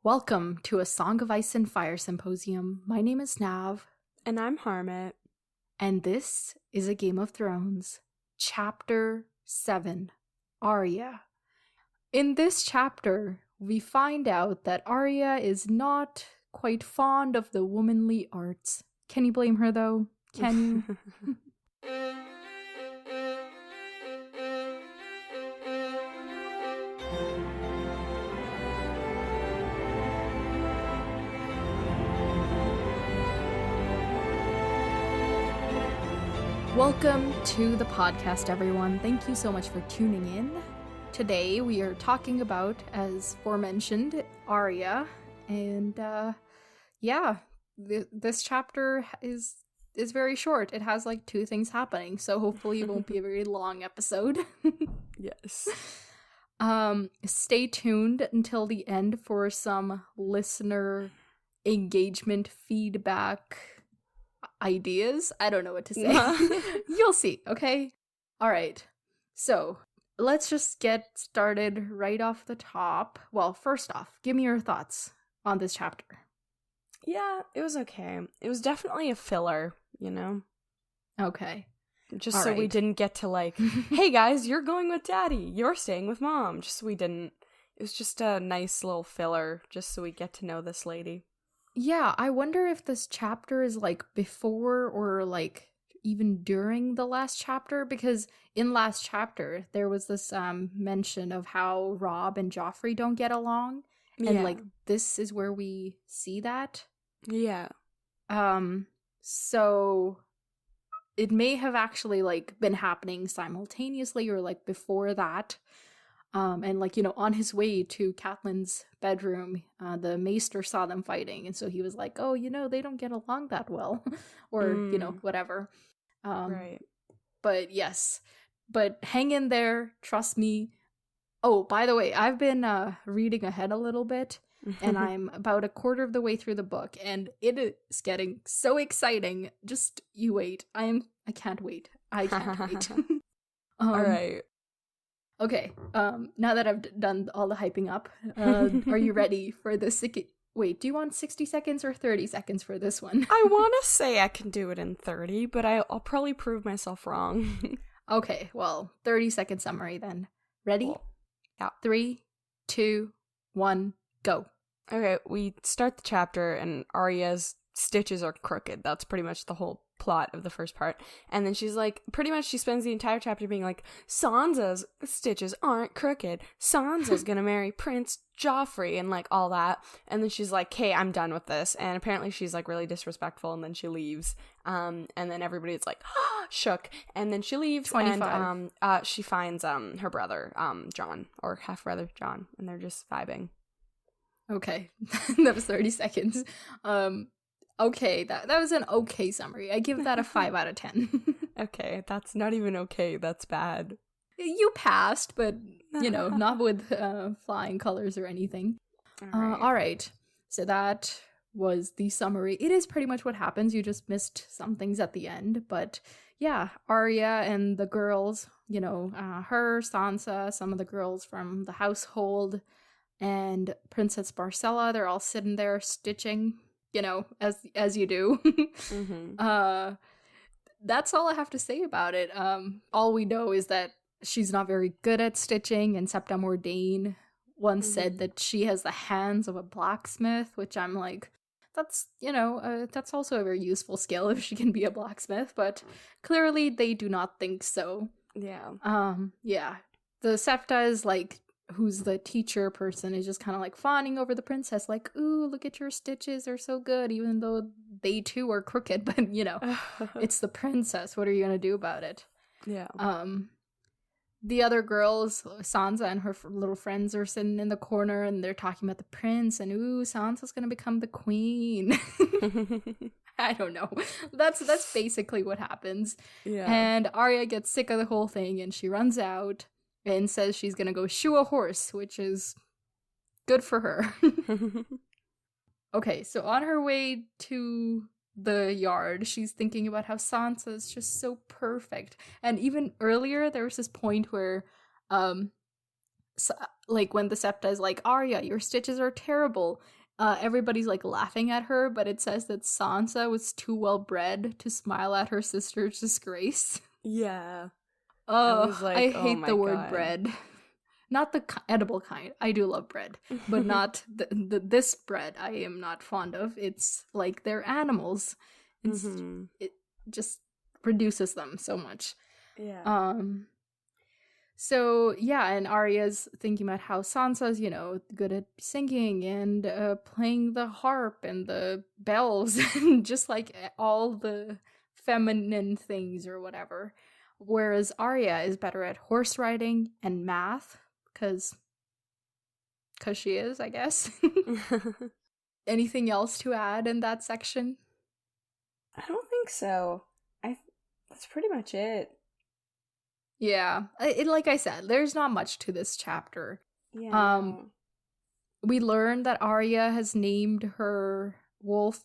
Welcome to A Song of Ice and Fire Symposium. My name is Nav. And I'm Harmat. And this is a Game of Thrones, Chapter 7, Arya. In this chapter, we find out that Arya is not quite fond of the womanly arts. Can you blame her, though? Can you? Welcome to the podcast, everyone. Thank you so much for tuning in. Today we are talking about, as aforementioned, Arya, and this chapter is very short. It has like 2 things happening, so hopefully it won't be a very long episode. Yes. Stay tuned until the end for some listener engagement feedback ideas. I don't know what to say. You'll see, okay? All right. So, let's just get started right off the top. Well, first off, give me your thoughts on this chapter. Yeah, it was okay. It was definitely a filler, you know? Okay. Just All so right. we didn't get to like, hey guys, you're going with daddy, you're staying with mom. Just so we didn't. It was just a nice little filler, just so we get to know this lady. Yeah, I wonder if this chapter is like before or like even during the last chapter, because in last chapter there was this mention of how Robb and Joffrey don't get along, and like this is where we see that. Yeah. So it may have actually like been happening simultaneously or like before that. And like, you know, on his way to Catelyn's bedroom, the maester saw them fighting, and so he was like, oh, you know, they don't get along that well, or, you know, whatever. Right. But yes, but hang in there, trust me. Oh, by the way, I've been reading ahead a little bit, and I'm about a quarter of the way through the book, and it is getting so exciting. Just you wait. I can't wait. I can't wait. All right. Okay, now that I've done all the hyping up, are you ready for the Wait, do you want 60 seconds or 30 seconds for this one? I want to say I can do it in 30, but I'll probably prove myself wrong. Okay, well, 30-second summary then. Ready? Cool. Yeah. 3, 2, 1, go. Okay, we start the chapter and Arya's stitches are crooked. That's pretty much the whole plot of the first part. And then she's like, pretty much she spends the entire chapter being like, Sansa's stitches aren't crooked. Sansa's gonna marry Prince Joffrey and like all that. And then she's like, hey, I'm done with this. And apparently she's like really disrespectful, and then she leaves. And then everybody's like, shook. And then she leaves 25. And she finds her brother, John, or half brother John, and they're just vibing. Okay, that was 30 seconds. Okay, that was an okay summary. I give that a 5 out of 10. Okay, that's not even okay. That's bad. You passed, but, you know, not with flying colors or anything. All right. So that was the summary. It is pretty much what happens. You just missed some things at the end. But yeah, Arya and the girls, you know, her, Sansa, some of the girls from the household, and Princess Barcella, they're all sitting there stitching, you know, as you do. That's all I have to say about it. All we know is that she's not very good at stitching, and Septa Mordain once said that she has the hands of a blacksmith, which I'm like, that's, you know, that's also a very useful skill if she can be a blacksmith, but clearly they do not think so. Yeah. Yeah. The Septa is like, who's the teacher person, is just kind of like fawning over the princess, like, ooh, look at your stitches, they're so good, even though they too are crooked, but you know, it's the princess, what are you gonna do about it? Yeah. The other girls, Sansa and her little friends, are sitting in the corner and they're talking about the prince, and ooh, Sansa's gonna become the queen. I don't know. That's basically what happens. Yeah. And Arya gets sick of the whole thing and she runs out and says she's gonna go shoe a horse, which is good for her. Okay, so on her way to the yard, she's thinking about how Sansa is just so perfect. And even earlier, there was this point where like when the Septa is like, Arya, your stitches are terrible, everybody's like laughing at her, but it says that Sansa was too well bred to smile at her sister's disgrace. Yeah. Oh, like, I hate my the word God. bread. Not the edible kind. I do love bread, but not this bread. I am not fond of. It's like they're animals. It just reduces them so much. Yeah. So yeah, and Arya's thinking about how Sansa's, good at singing and playing the harp and the bells and just like all the feminine things or whatever. Whereas Arya is better at horse riding and math, because she is, I guess. Anything else to add in that section? I don't think so. That's pretty much it. Yeah, like I said, there's not much to this chapter. Yeah. We learned that Arya has named her wolf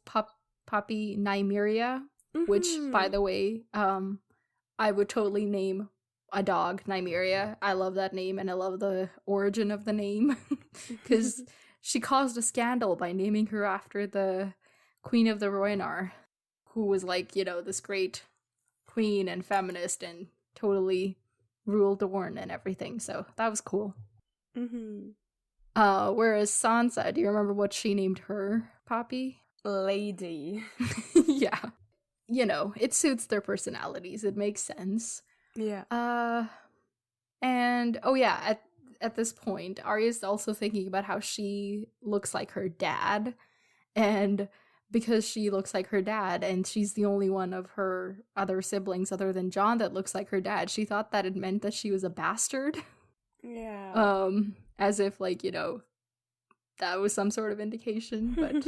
puppy Nymeria, which, by the way, I would totally name a dog Nymeria. I love that name, and I love the origin of the name, because she caused a scandal by naming her after the Queen of the Rhoynar, who was like, this great queen and feminist and totally ruled Dorne and everything. So that was cool. Whereas Sansa, do you remember what she named her puppy? Lady. Yeah. It suits their personalities. It makes sense. Yeah. And oh yeah, at this point, Arya's also thinking about how she looks like her dad, and because she looks like her dad and she's the only one of her other siblings other than Jon that looks like her dad, she thought that it meant that she was a bastard. Yeah. As if like, that was some sort of indication, but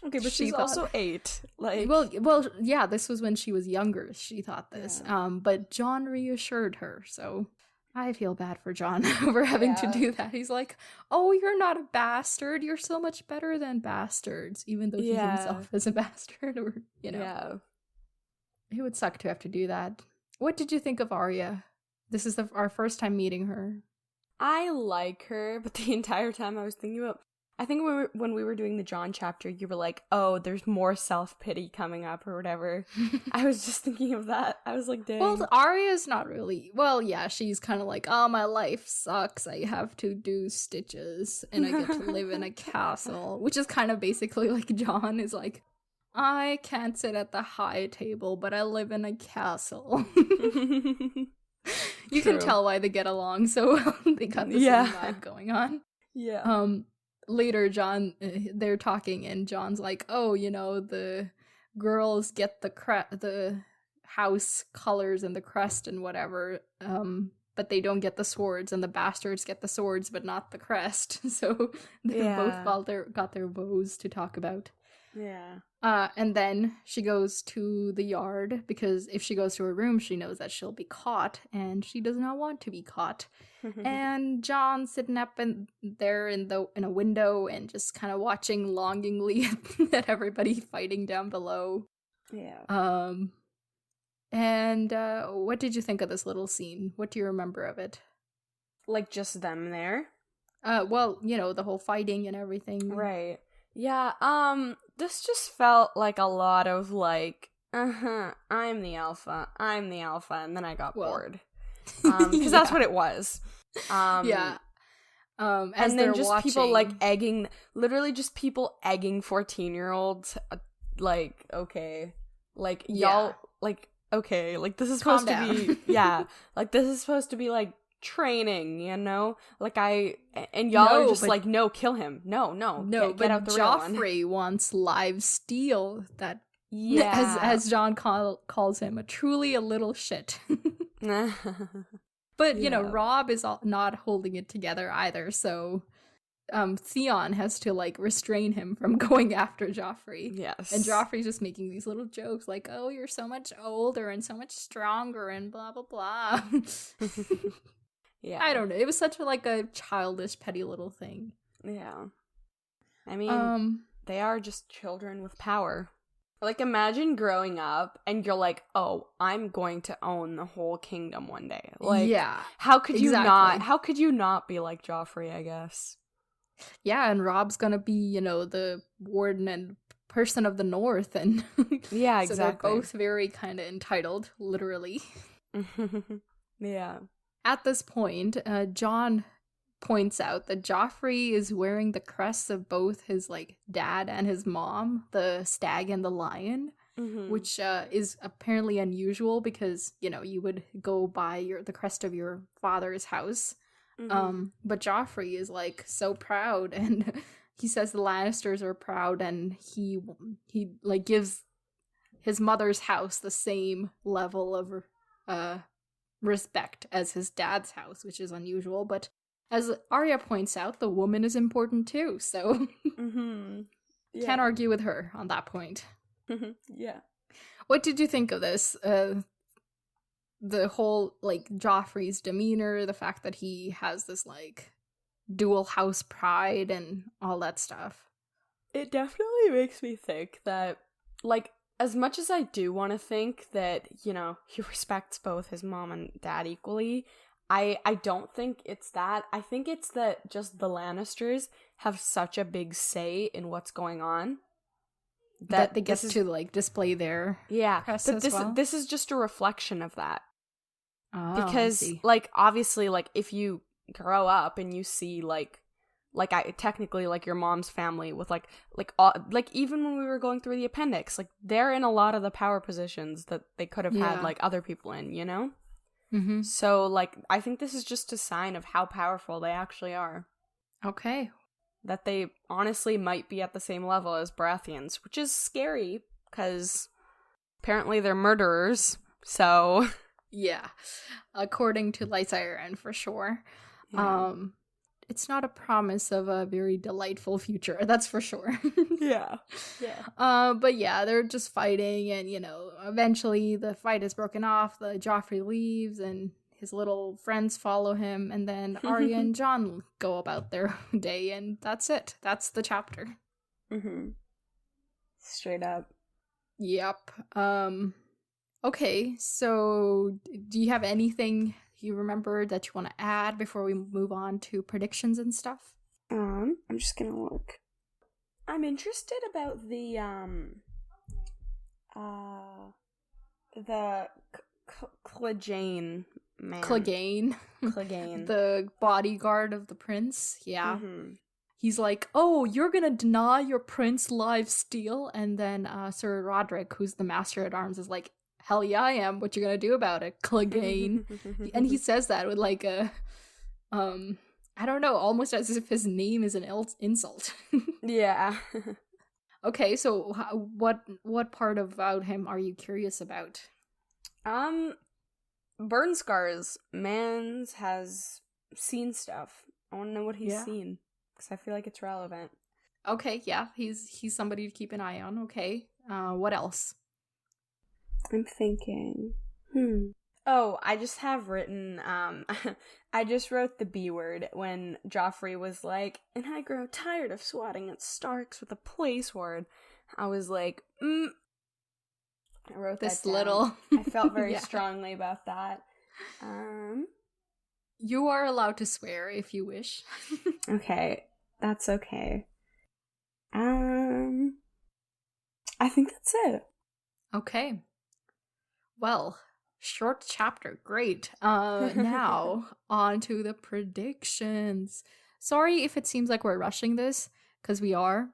okay, but she's also 8. Like, well, yeah, this was when she was younger. She thought this, but Jon reassured her. So I feel bad for Jon for having to do that. He's like, "Oh, you're not a bastard. You're so much better than bastards," even though he himself is a bastard. Or yeah, it would suck to have to do that. What did you think of Arya? This is our first time meeting her. I like her, but the entire time I was thinking about, I think when we were doing the Jon chapter, you were like, oh, there's more self-pity coming up or whatever. I was just thinking of that. I was like, dang. Well, Arya's not really, well, yeah, she's kind of like, oh, my life sucks. I have to do stitches and I get to live in a castle, which is kind of basically like Jon is like, I can't sit at the high table, but I live in a castle. You can tell why they get along so well. They got the same vibe going on. Yeah. Later, Jon, they're talking, and Jon's like, "Oh, the girls get the house colors and the crest and whatever, but they don't get the swords, and the bastards get the swords, but not the crest." So they both got their woes to talk about. Yeah. And then she goes to the yard, because if she goes to her room, she knows that she'll be caught, and she does not want to be caught. And Jon's sitting up there in a window and just kind of watching longingly at everybody fighting down below. Yeah. And what did you think of this little scene? What do you remember of it? Like just them there? Well, the whole fighting and everything. Right. Yeah, this just felt like a lot of like, I'm the alpha, and then I got bored. Because that's what it was. As and then just watching, people like literally just people egging 14-year-olds, like, okay. Like, y'all, like, okay, like, this is supposed to be, like, this is supposed to be, like, training, like and y'all are just like, no, kill him, no, get out the Joffrey wants live steel, that as Jon calls him, truly a little shit. But Robb is not holding it together either, so Theon has to like restrain him from going after Joffrey. Yes. And Joffrey's just making these little jokes like, oh, you're so much older and so much stronger and blah blah blah. Yeah. I don't know. It was such a childish, petty little thing. Yeah. I mean, they are just children with power. Like, imagine growing up and you're like, oh, I'm going to own the whole kingdom one day. Like, yeah, how could you exactly. how could you not be like Joffrey, I guess? Yeah, and Rob's gonna be, the warden and person of the North, and Yeah, so they're exactly. both very kind of entitled, literally. Yeah. At this point, John points out that Joffrey is wearing the crests of both his dad and his mom, the stag and the lion, which is apparently unusual because you would go by the crest of your father's house. But Joffrey is so proud, and he says the Lannisters are proud, and he gives his mother's house the same level of respect as his dad's house, which is unusual. But as Arya points out, the woman is important too, so Yeah. can't argue with her on that point. Yeah. What did you think of this? The whole Joffrey's demeanor, the fact that he has this dual house pride and all that stuff. It definitely makes me think that, as much as I do want to think that, he respects both his mom and dad equally, I don't think it's that. I think it's that just the Lannisters have such a big say in what's going on. That they get to display their press but as well. This is just a reflection of that. Oh, Because, obviously, if you grow up and you see, technically, your mom's family with, even when we were going through the appendix, they're in a lot of the power positions that they could have had, other people in, Mm-hmm. So, I think this is just a sign of how powerful they actually are. Okay. That they honestly might be at the same level as Baratheons, which is scary, because apparently they're murderers, so... Yeah. According to Lights Iron, for sure. Yeah. It's not a promise of a very delightful future, that's for sure. Yeah. But yeah, they're just fighting, and eventually the fight is broken off. The Joffrey leaves, and his little friends follow him, and then Arya and Jon go about their day, and that's it. That's the chapter. Straight up. Yep. Okay, so do you have anything you remember that you want to add before we move on to predictions and stuff? I'm just gonna look. I'm interested about the Clegane man. Clegane. The bodyguard of the prince. Yeah. He's like, oh, you're gonna deny your prince life steal? And then Sir Roderick, who's the master at arms, is like, hell yeah, I am. What you gonna do about it, Clegane? And he says that with I don't know, almost as if his name is an insult. Yeah. Okay, so what part about him are you curious about? Burn scars. Mans has seen stuff. I want to know what he's seen, because I feel like it's relevant. Okay, yeah, he's somebody to keep an eye on. Okay, what else? I'm thinking. Oh, I just have written, I just wrote the B word when Joffrey was like, and I grow tired of swatting at Starks with a place word. I was like, I wrote this that down. Little. I felt very strongly about that. You are allowed to swear if you wish. Okay, that's okay. I think that's it. Okay. Well, short chapter, great. Now, on to the predictions. Sorry if it seems like we're rushing this, because we are.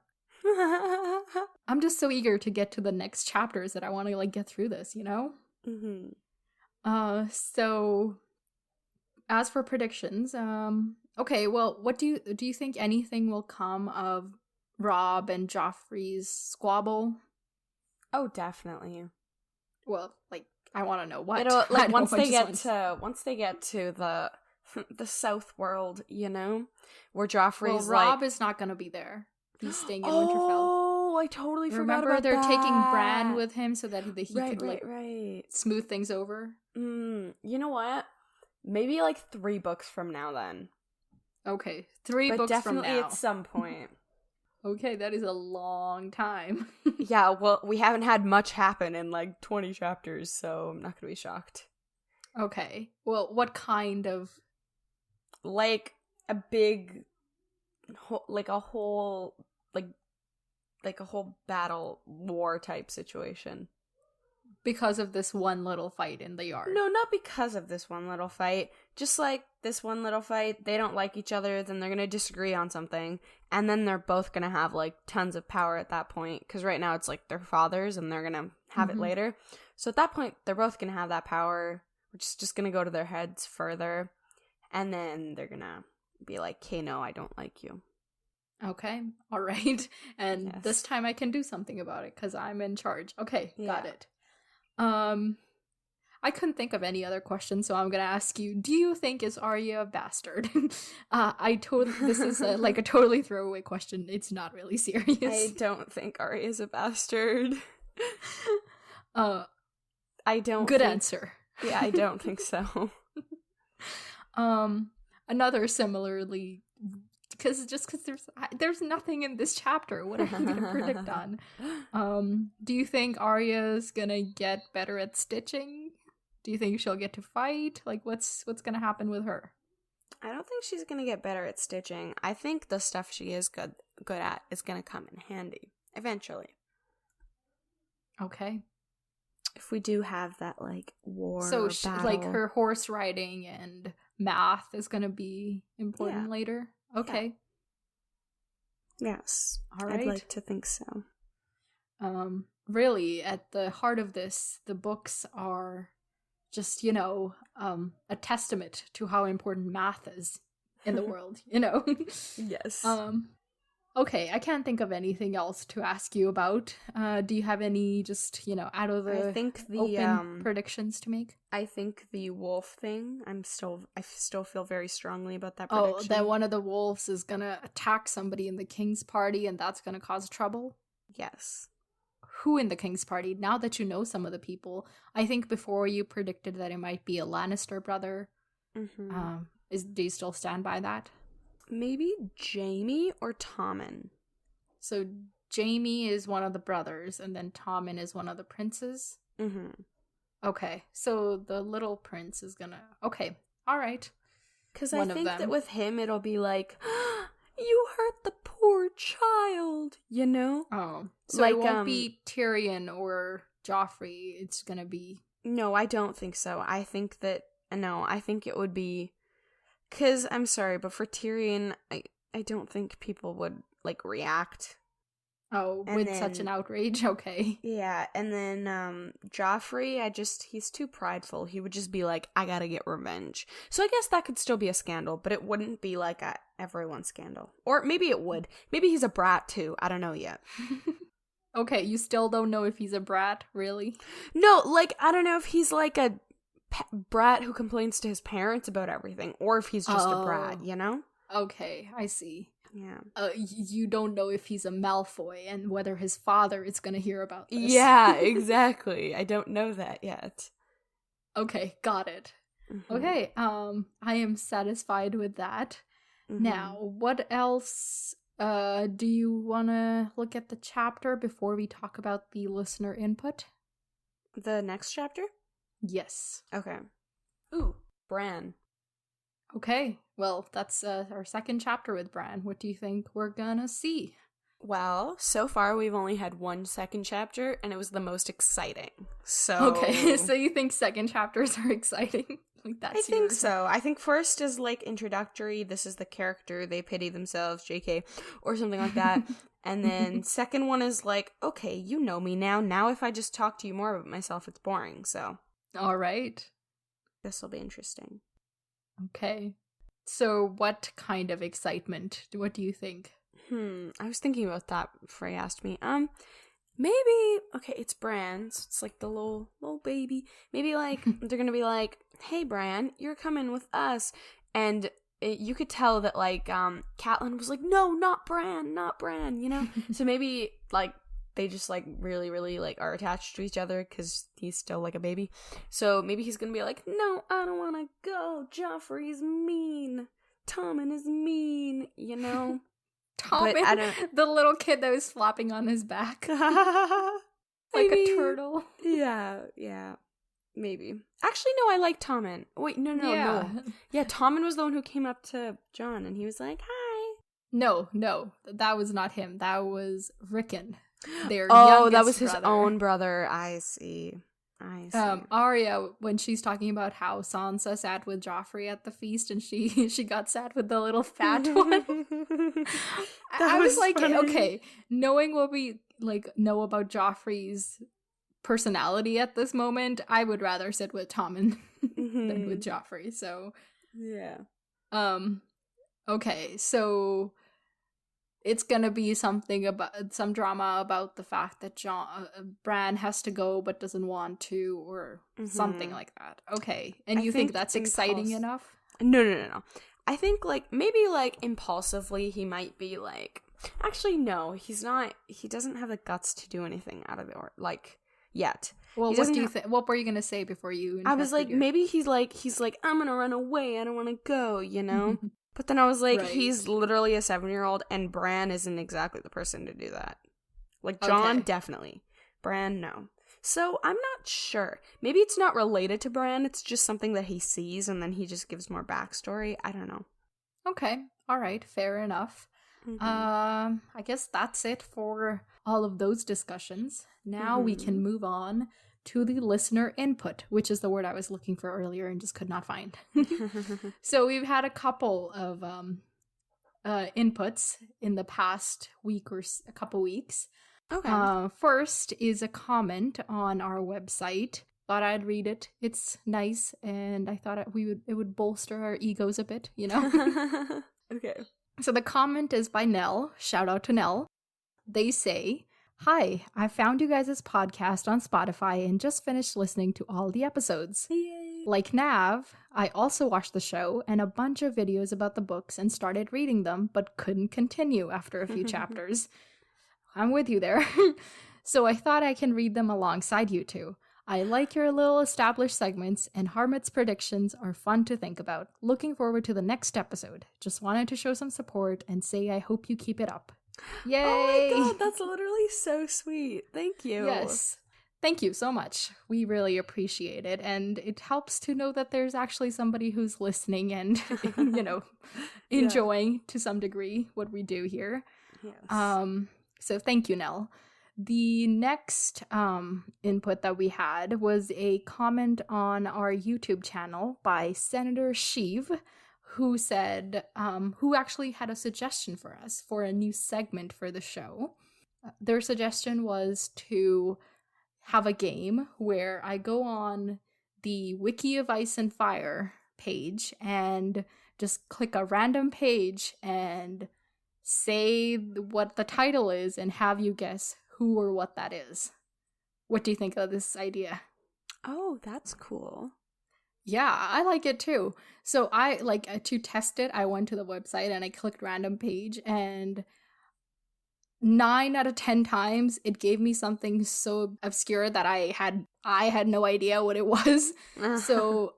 I'm just so eager to get to the next chapters that I want to get through this, So as for predictions, okay, well, what do you think anything will come of Robb and Joffrey's squabble? Oh, definitely. Well, I want to know what. It'll, once they get to the South World, where Joffrey's Robb is not going to be there. He's staying in Winterfell. Oh, I totally forgot about that. Remember, they're taking Bran with him so that he could smooth things over. You know what? Maybe 3 books from now then. Okay, 3 books from now. But definitely at some point. Okay, that is a long time. Yeah, well, we haven't had much happen in like 20 chapters, so I'm not gonna be shocked. Okay. Well, what kind of... Like a big, like a whole battle war type situation. Because of this one little fight in the yard? No, not because of this one little fight. Just like this one little fight, they don't like each other, then they're gonna disagree on something, and then they're both gonna have like tons of power at that point, because right now it's like their fathers and they're gonna have it later. So at that point, they're both gonna have that power, which is just gonna go to their heads further, and then they're gonna be like, "Okay, no, I don't like you." Okay, all right. And this time I can do something about it, because I'm in charge. Okay, got it. I couldn't think of any other questions, so I'm gonna ask you, do you think is Arya a bastard? This is like a totally throwaway question. It's not really serious. I don't think Arya is a bastard. I don't Good answer. Yeah, I don't think so. Another similarly, because there's nothing in this chapter. What are you gonna predict on? Do you think Arya's gonna get better at stitching? Do you think she'll get to fight? Like, what's gonna happen with her? I don't think she's gonna get better at stitching. I think the stuff she is good at is gonna come in handy eventually. Okay. If we do have that like war, so battle. Like her horse riding and math is gonna be important later. Okay. Yeah. Yes. All right. I'd like to think so. Really, at the heart of this, the books are just, a testament to how important math is in the world, Yes. Okay, I can't think of anything else to ask you about. Do you have any just, out of the open predictions to make? I think the wolf thing, I still feel very strongly about that prediction. Oh, that one of the wolves is gonna attack somebody in the King's Party and that's gonna cause trouble? Yes. Who in the King's Party? Now that you know some of the people, I think before you predicted that it might be a Lannister brother. Mm-hmm. Do you still stand by that? Maybe Jaime or Tommen. So Jaime is one of the brothers, and then Tommen is one of the princes? Mm-hmm. Okay, so the little prince is gonna... Okay, alright. Because I think that with him, it'll be like, you hurt the poor child, Oh, so it won't be Tyrion or Joffrey, it's gonna be... No, I don't think so. I think it would be... Because, I'm sorry, but for Tyrion, I don't think people would, react. Oh, with such an outrage? Okay. Yeah, and then, Joffrey, he's too prideful. He would just be like, I gotta get revenge. So I guess that could still be a scandal, but it wouldn't be like a everyone scandal. Or maybe it would. Maybe he's a brat, too. I don't know yet. Okay, you still don't know if he's a brat, really? No, I don't know if he's like a brat who complains to his parents about everything, or if he's just a brat, Okay, I see. Yeah. You don't know if he's a Malfoy and whether his father is gonna hear about this. Yeah, exactly. I don't know that yet. Okay, got it. Mm-hmm. Okay, I am satisfied with that. Mm-hmm. Now, what else do you want to look at the chapter before we talk about the listener input? The next chapter? Yes. Okay. Ooh, Bran. Okay, well, that's our second chapter with Bran. What do you think we're gonna see? Well, so far we've only had one second chapter, and it was the most exciting. So okay, so you think second chapters are exciting? I think so. I think first is introductory. This is the character, they pity themselves, JK, or something like that. And then second one is okay, you know me now. Now if I just talk to you more about myself, it's boring. So. All right. This will be interesting. Okay. So what kind of excitement? What do you think? I was thinking about that before you asked me. Maybe, okay, it's Bran, so it's the little baby. Maybe they're gonna be hey Bran, you're coming with us. And you could tell that Catelyn was no, not Bran, So maybe they just really, really are attached to each other because he's still a baby. So maybe he's gonna be no, I don't want to go. Joffrey's mean. Tommen is mean. Tom, But I don't... the little kid that was flopping on his back. Like a turtle. Yeah. Maybe. Actually, no, I like Tommen. Wait, no. Yeah, Tommen was the one who came up to John and he was like, hi. No, that was not him. That was Rickon. Their that was his brother. own brother. I see. Arya, when she's talking about how Sansa sat with Joffrey at the feast and she got sat with the little fat one. I was like, funny. Okay, knowing what we know about Joffrey's personality at this moment, I would rather sit with Tommen than with Joffrey. So yeah. Okay, so it's gonna be something about some drama about the fact that Bran has to go but doesn't want to, or something like that. Okay, and you think that's exciting enough? No. I think maybe impulsively he might be actually no, he's not. He doesn't have the guts to do anything out of the yet. Well, what do you think? What were you gonna say before you? I was like, maybe he's like I'm gonna run away. I don't want to go. You know. But then I was like, He's literally a 7-year-old, and Bran isn't exactly the person to do that. Jon, definitely. Bran, no. So I'm not sure. Maybe it's not related to Bran. It's just something that he sees, and then he just gives more backstory. I don't know. Okay. All right. Fair enough. I guess that's it for all of those discussions. Now we can move on to the listener input, which is the word I was looking for earlier and just could not find. So we've had a couple of inputs in the past week or a couple weeks. Okay. First is a comment on our website. Thought I'd read it. It's nice, and I thought it would bolster our egos a bit, you know? Okay. So the comment is by Nell. Shout out to Nell. They say, "Hi, I found you guys' podcast on Spotify and just finished listening to all the episodes. Yay. Like Nav, I also watched the show and a bunch of videos about the books and started reading them, but couldn't continue after a few chapters. I'm with you there. So I thought I can read them alongside you two. I like your little established segments, and Harmat's predictions are fun to think about. Looking forward to the next episode. Just wanted to show some support and say I hope you keep it up. Yay!" Oh my god, that's literally so sweet. Thank you. Yes. Thank you so much. We really appreciate it, and it helps to know that there's actually somebody who's listening and, enjoying to some degree what we do here. Yes. So thank you, Nell. The next input that we had was a comment on our YouTube channel by Senator Sheev, who said, who actually had a suggestion for us for a new segment for the show. Their suggestion was to have a game where I go on the Wiki of Ice and Fire page and just click a random page and say what the title is and have you guess who or what that is. What do you think of this idea? Oh, that's cool. Yeah, I like it too. So I to test it, I went to the website and I clicked random page, and 9 out of 10 times it gave me something so obscure that I had no idea what it was. So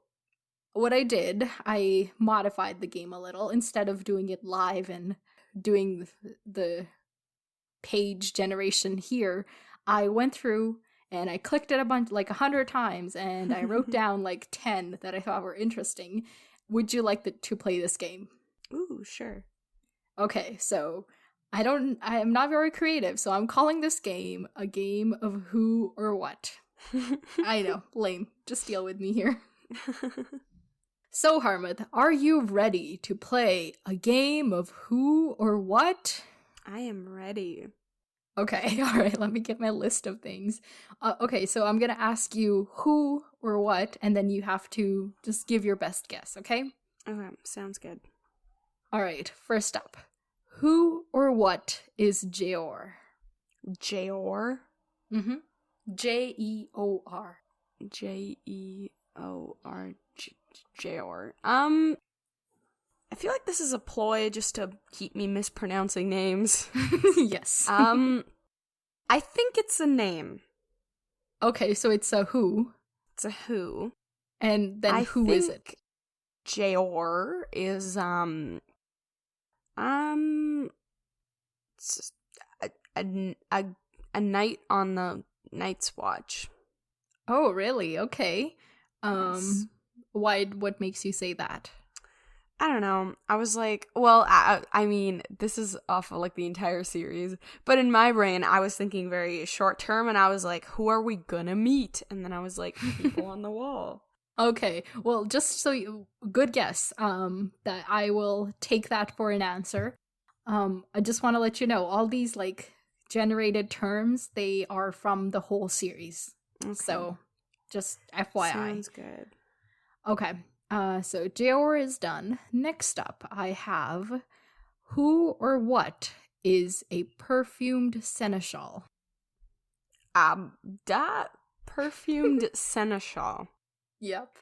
what I did, I modified the game a little. Instead of doing it live and doing the page generation here, I went through and I clicked it a bunch, 100 times, and I wrote down 10 that I thought were interesting. Would you like to play this game? Ooh, sure. Okay, so I am not very creative, so I'm calling this game a game of who or what. I know, lame. Just deal with me here. So, Harmat, are you ready to play a game of who or what? I am ready. Okay, all right, let me get my list of things. Okay, so I'm going to ask you who or what, and then you have to just give your best guess, okay? Okay, sounds good. All right, first up. Who or what is Jeor? Jeor? Mm-hmm. Jeor. Jeor. Jeor. I feel like this is a ploy just to keep me mispronouncing names. Yes. I think it's a name. Okay, so it's a who. It's a who. And then who is it? Jeor is, a knight on the Night's Watch. Oh, really? Okay. Yes. What makes you say that? I don't know. I was like, well, I mean, this is off of like the entire series, but in my brain, I was thinking very short term, and I was like, who are we gonna meet? And then I was like, people on the wall. Okay, well, just so you, good guess. That I will take that for an answer. I just want to let you know, all these like generated terms, they are from the whole series. Okay. So, just FYI. Sounds good. Okay. So Jeor is done. Next up, I have who or what is a perfumed seneschal? That perfumed seneschal. Yep.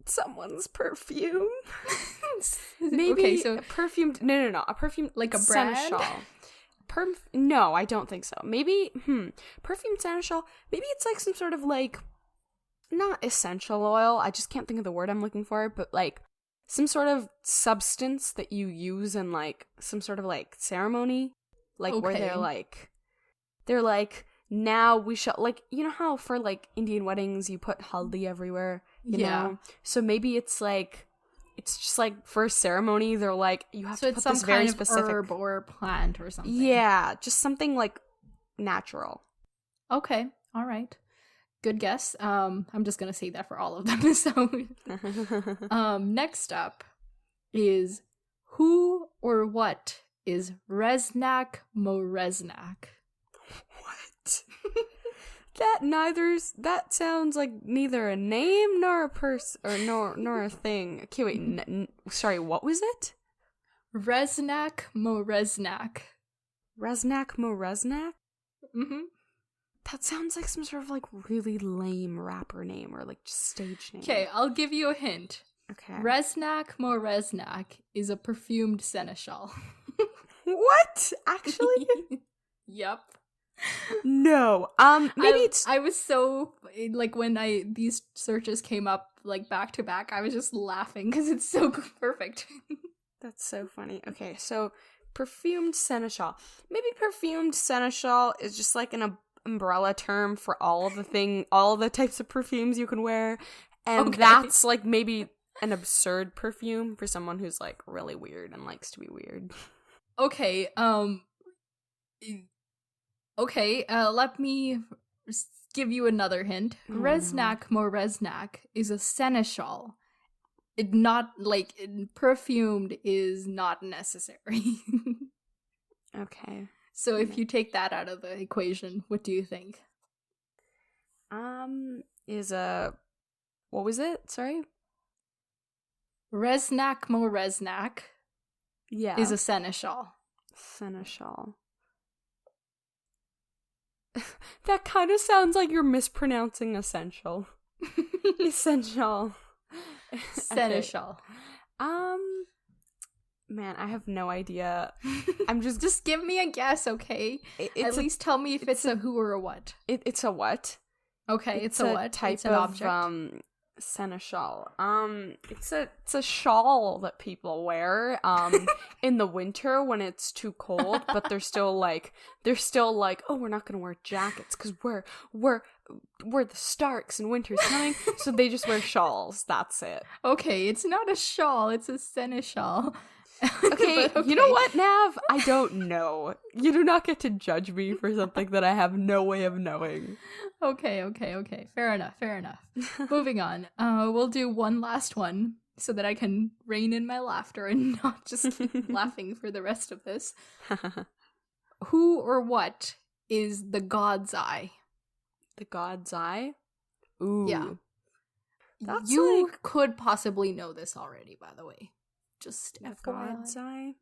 Someone's perfume. Maybe Okay, so a perfumed. No. A perfumed like a brand? seneschal. No, I don't think so. Maybe perfumed seneschal. Maybe it's like some sort of like, not essential oil. I just can't think of the word I'm looking for, but like some sort of substance that you use in like some sort of like ceremony, like where they're like now we shall, like, you know how for like Indian weddings you put haldi everywhere, you know? So maybe it's like, it's just like for a ceremony they're like, you have to put this very specific herb or plant or something. Yeah, just something like natural. Okay, all right. Good guess. I'm just gonna say that for all of them. So, next up is who or what is Reznak Reznak? What? That sounds like neither a name nor a person or nor a thing. Okay, wait. Sorry, what was it? Reznak Reznak. Reznak Reznak? Mm-hmm. That sounds like some sort of like really lame rapper name or like just stage name. Okay, I'll give you a hint. Okay. Reznak Reznak is a perfumed seneschal. What? Actually? Yep. No. Maybe I was so like when these searches came up like back to back, I was just laughing because it's so perfect. That's so funny. Okay, so perfumed seneschal. Maybe perfumed seneschal is just like an umbrella term for all of the types of perfumes you can wear, and that's like maybe an absurd perfume for someone who's like really weird and likes to be weird. Okay, let me give you another hint. Reznak Reznak is a seneschal. It not like perfumed is not necessary. Okay. So if you take that out of the equation, what do you think? What was it? Sorry? Reznak Reznak is a seneschal. Seneschal. That kind of sounds like you're mispronouncing essential. Essential. Seneschal. Okay. Man, I have no idea. I'm just give me a guess, okay? At least tell me if it's a who or a what. It's a what? Okay, it's a what? Type it's an of object. seneschal. It's a shawl that people wear in the winter when it's too cold, but they're still like, oh, we're not gonna wear jackets because we're the Starks and winter's coming, so they just wear shawls. That's it. Okay, it's not a shawl, it's a seneschal. Okay, you know what, Nav? I don't know. You do not get to judge me for something that I have no way of knowing. Okay. Fair enough. Moving on. We'll do one last one so that I can rein in my laughter and not just keep laughing for the rest of this. Who or what is the God's Eye? The God's Eye? Ooh. Yeah. That's you like... could possibly know this already, by the way. Just the FYI. God's Eye?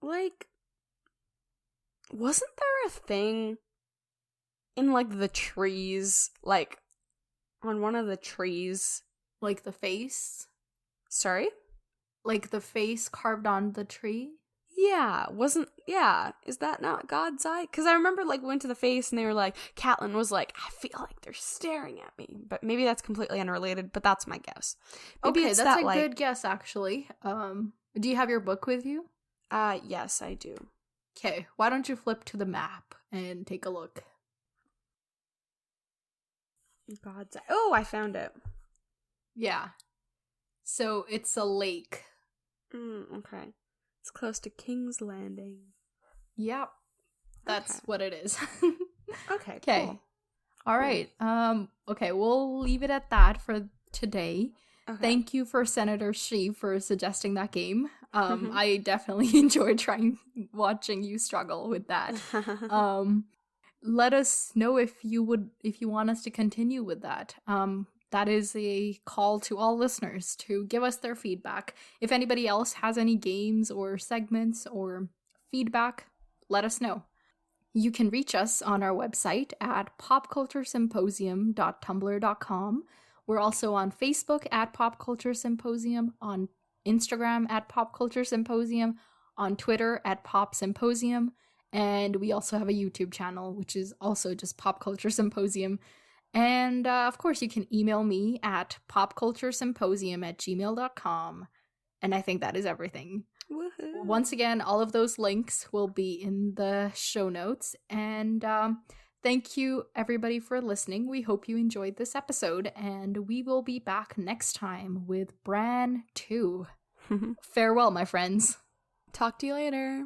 Like, wasn't there a thing in, like, the trees, like, on one of the trees? Like the face? Sorry? Like the face carved on the tree? Yeah, is that not God's Eye? Because I remember, like, went to the face and they were like, Catelyn was like, I feel like they're staring at me. But maybe that's completely unrelated, but that's my guess. Maybe okay, it's that's that, a like... good guess, actually. Do you have your book with you? Yes, I do. Okay, why don't you flip to the map and take a look? Oh, I found it. Yeah. So it's a lake. Okay. It's close to King's Landing. Yep. That's what it is. Okay, Okay. cool. All right. Okay, we'll leave it at that for today. Okay. Thank you for Senator Sheev for suggesting that game. I definitely enjoyed watching you struggle with that. Let us know if you want us to continue with that. That is a call to all listeners to give us their feedback. If anybody else has any games or segments or feedback, let us know. You can reach us on our website at popculturesymposium.tumblr.com. We're also on Facebook at Pop Culture Symposium, on Instagram at Pop Culture Symposium, on Twitter at Pop Symposium, and we also have a YouTube channel, which is also just Pop Culture Symposium. And of course, you can email me at popculturesymposium@gmail.com. And I think that is everything. Woohoo. Once again, all of those links will be in the show notes. And thank you, everybody, for listening. We hope you enjoyed this episode, and we will be back next time with Bran 2. Farewell, my friends. Talk to you later.